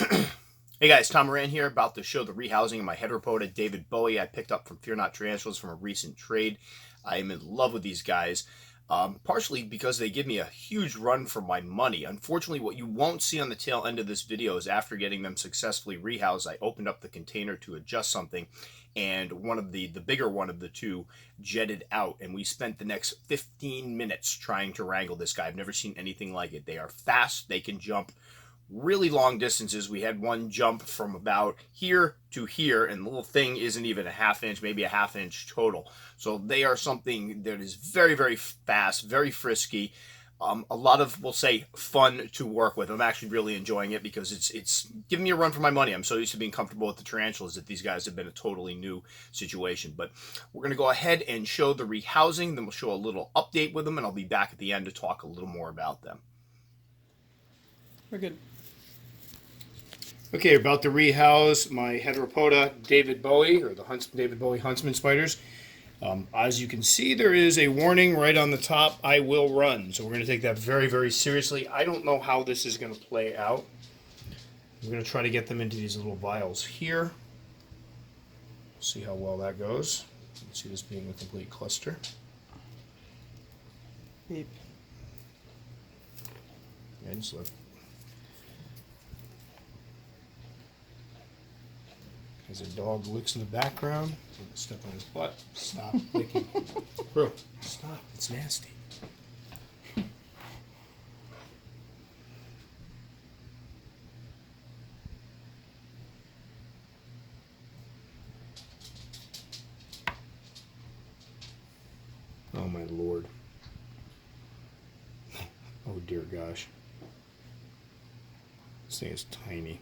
Hey guys, Tom Moran here about to show the rehousing of my Heteropoda David Bowie I picked up from Fear Not Tarantulas from a recent trade. I am in love with these guys, partially because they give me a huge run for my money. Unfortunately, what you won't see on the tail end of this video is after getting them successfully rehoused, I opened up the container to adjust something, and one of the bigger one of the two jetted out, and we spent the next 15 minutes trying to wrangle this guy. I've never seen anything like it. They are fast, they can jump really long distances. We had one jump from about here to here, and the little thing isn't even a half inch, maybe a half inch total. So they are something that is very, very fast, very frisky. A lot of, we'll say, fun to work with. I'm actually really enjoying it because it's giving me a run for my money. I'm so used to being comfortable with the tarantulas that these guys have been a totally new situation. But we're going to go ahead and show the rehousing, then we'll show a little update with them, and I'll be back at the end to talk a little more about them. We're good. Okay, about to rehouse my Heteropoda David Bowie, or the David Bowie Huntsman spiders. As you can see, there is a warning right on the top, I will run. So we're going to take that very, very seriously. I don't know how this is going to play out. We're going to try to get them into these little vials here. See how well that goes. You can see this being a complete cluster. Beep. And just let as a dog licks in the background. Step on his butt. Stop licking. Bro, stop. It's nasty. Oh my lord. Oh dear gosh. This thing is tiny.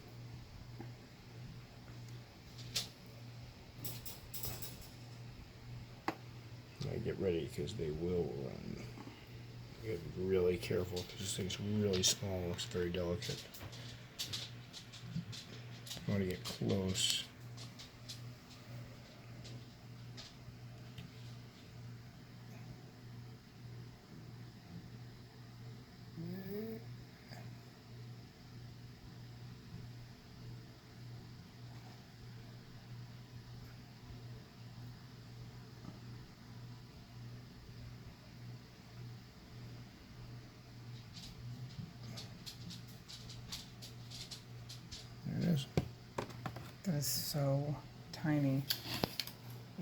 Get ready because they will run. You gotta be really careful because this thing's really small and looks very delicate. I want to get close. There it is. That is so tiny.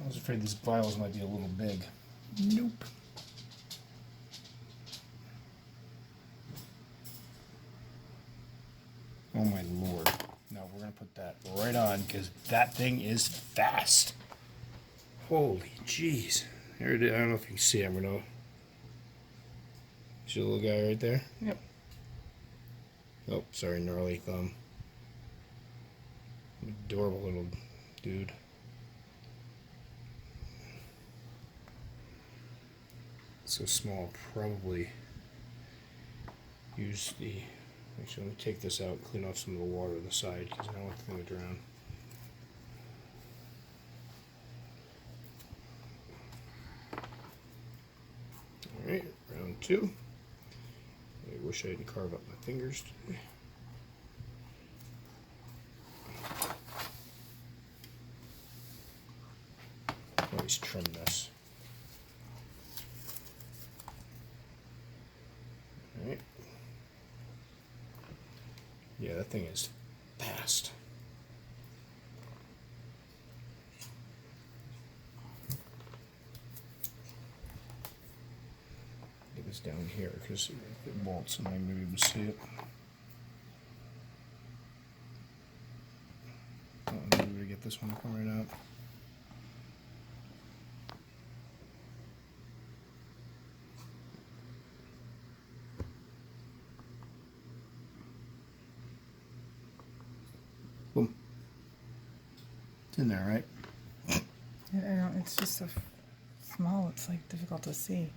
I was afraid these vials might be a little big. Nope. Oh my lord. Now we're going to put that right on because that thing is fast. Holy jeez. There it is. I don't know if you can see it. I'm going to... See the little guy right there? Yep. Oh, sorry, gnarly thumb. Adorable little dude. So small, probably use the... Actually, let me take this out and clean off some of the water on the side because I don't want the thing to drown. Alright, round two. I wish I didn't carve up my fingers today. Always trim this. Alright. Yeah, that thing is fast. Get this down here because it won't, so I'm maybe able to see it. Oh, maybe we get this one to come right out. Boom. It's in there, right? I don't, it's just so small, it's like difficult to see.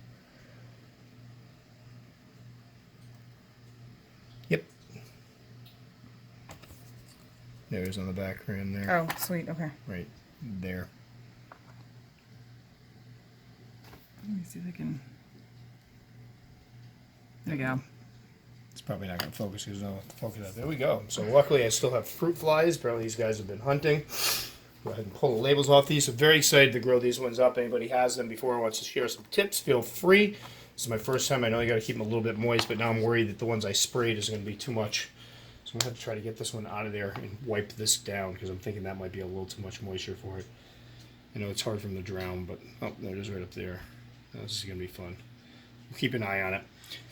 Yep. There's on the back rim there. Oh, sweet, okay. Right there. Let me see if I can... There we go. It's probably not going to focus because I don't have to focus that. There we go. So luckily I still have fruit flies. Apparently these guys have been hunting. Go ahead and pull the labels off these. I'm very excited to grow these ones up. Anybody has them before and wants to share some tips, feel free. This is my first time. I know you got to keep them a little bit moist, but now I'm worried that the ones I sprayed is going to be too much. So I'm going to have to try to get this one out of there and wipe this down because I'm thinking that might be a little too much moisture for it. I know it's hard for them to drown, but oh, there it is right up there. This is going to be fun. We'll keep an eye on it.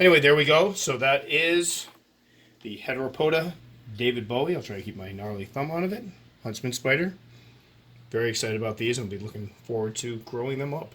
Anyway, there we go. So that is the Heteropoda David Bowie. I'll try to keep my gnarly thumb out of it. Huntsman spider. Very excited about these. I'll be looking forward to growing them up.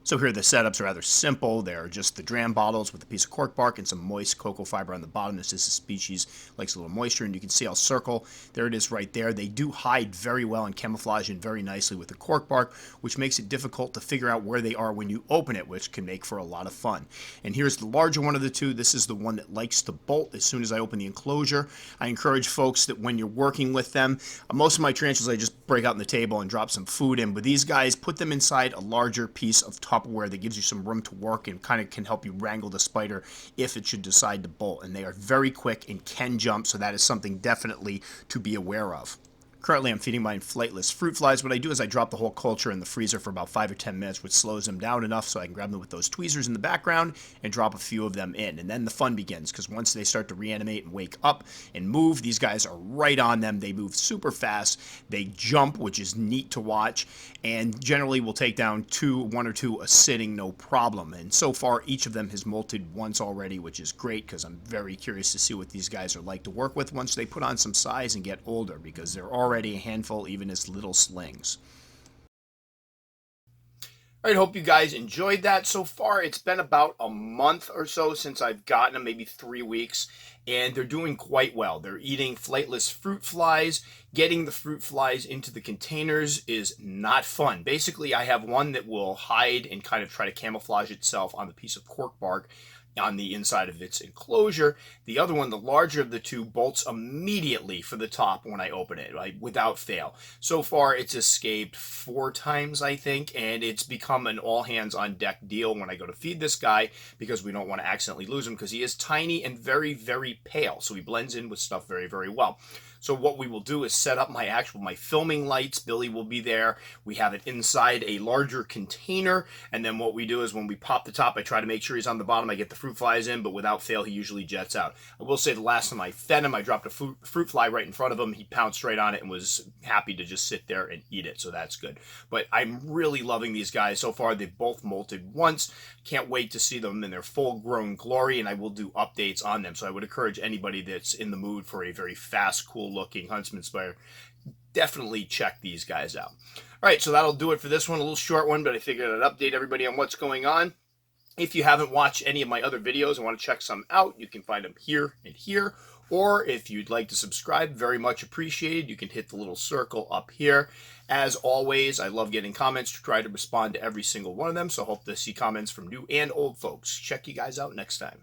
So here the setups are rather simple. They're just the dram bottles with a piece of cork bark and some moist cocoa fiber on the bottom. This is a species likes a little moisture, and you can see I'll circle. There it is right there. They do hide very well and camouflage in very nicely with the cork bark, which makes it difficult to figure out where they are when you open it, which can make for a lot of fun. And here's the larger one of the two. This is the one that likes to bolt as soon as I open the enclosure. I encourage folks that when you're working with them, most of my tarantulas I just break out on the table and drop some food in, but these guys put them inside a larger piece of Tupperware that gives you some room to work and kind of can help you wrangle the spider if it should decide to bolt. And they are very quick and can jump, so that is something definitely to be aware of. Currently, I'm feeding my flightless fruit flies. What I do is I drop the whole culture in the freezer for about 5 or 10 minutes, which slows them down enough so I can grab them with those tweezers in the background and drop a few of them in. And then the fun begins, because once they start to reanimate and wake up and move, these guys are right on them. They move super fast. They jump, which is neat to watch, and generally will take down one or two a sitting, no problem. And so far, each of them has molted once already, which is great, because I'm very curious to see what these guys are like to work with once they put on some size and get older, because they're already a handful even as little slings. All right, hope you guys enjoyed that. So far, it's been about a month or so since I've gotten them, maybe 3 weeks, and they're doing quite well. They're eating flightless fruit flies. Getting the fruit flies into the containers is not fun. Basically, I have one that will hide and kind of try to camouflage itself on the piece of cork bark on the inside of its enclosure. The other one, the larger of the two, bolts immediately for the top when I open it, right, without fail. So far, it's escaped 4 times, I think, and it's become an all-hands-on-deck deal when I go to feed this guy, because we don't want to accidentally lose him, because he is tiny and very, very pale, so he blends in with stuff very, very well. So what we will do is set up my filming lights. Billy will be there. We have it inside a larger container. And then what we do is when we pop the top, I try to make sure he's on the bottom. I get the fruit flies in, but without fail, he usually jets out. I will say the last time I fed him, I dropped a fruit fly right in front of him. He pounced right on it and was happy to just sit there and eat it. So that's good. But I'm really loving these guys. So far, they've both molted once. Can't wait to see them in their full-grown glory, and I will do updates on them. So I would encourage anybody that's in the mood for a very fast, cool-looking Huntsman spider, definitely check these guys out. All right, so that'll do it for this one. A little short one, but I figured I'd update everybody on what's going on. If you haven't watched any of my other videos and want to check some out, you can find them here and here. Or if you'd like to subscribe, very much appreciated. You can hit the little circle up here. As always, I love getting comments to try to respond to every single one of them. So hope to see comments from new and old folks. Check you guys out next time.